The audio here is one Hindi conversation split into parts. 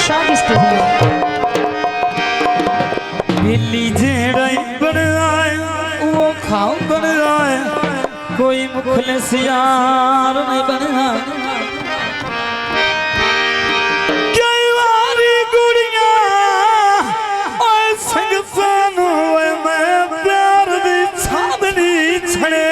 शादी स्टूडियो बिल्ली जेड़ा बन आए वो खाओ बन आए कोई मुखलिस यार नहीं बन आए कई बारी गुड़िया ओए संग सानू ओए मैं प्यार दी छादनी छड़े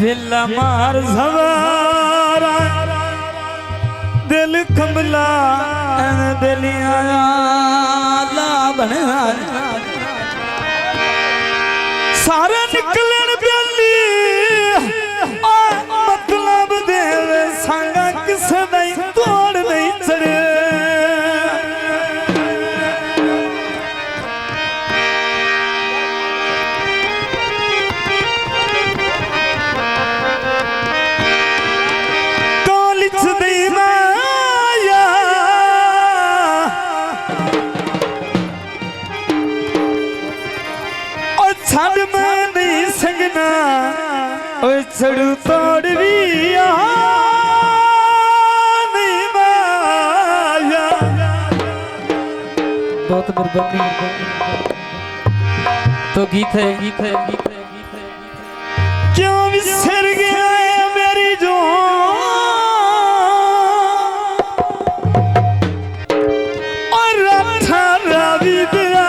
दिल मार सवारा दिल कमला दिलिया ला बना सारे निकलन बेली मतलब देवे संगा किसे नहीं तोड़ नहीं चढ़े छड़ में नहीं संगना ओए छड़ू तोड़ भी नहीं माया बहुत मेहरबानी तो गीत है क्यों बिसर गया है मेरी जो और अठारह भी दिया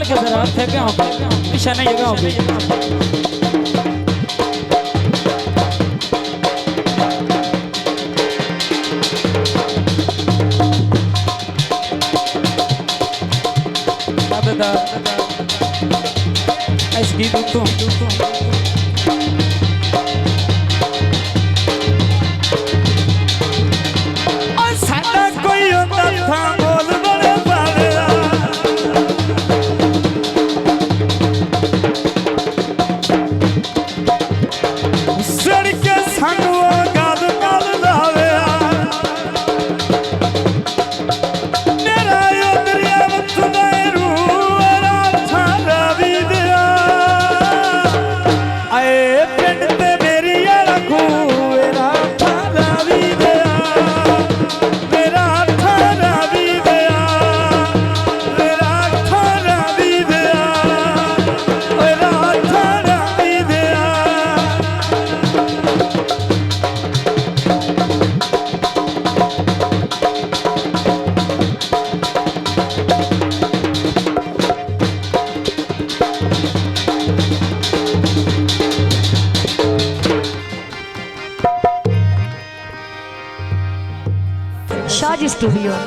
के जरा फेंके होंगे निशाने जगह होंगे दादा ऐसी दूतों शाज स्टूडियो।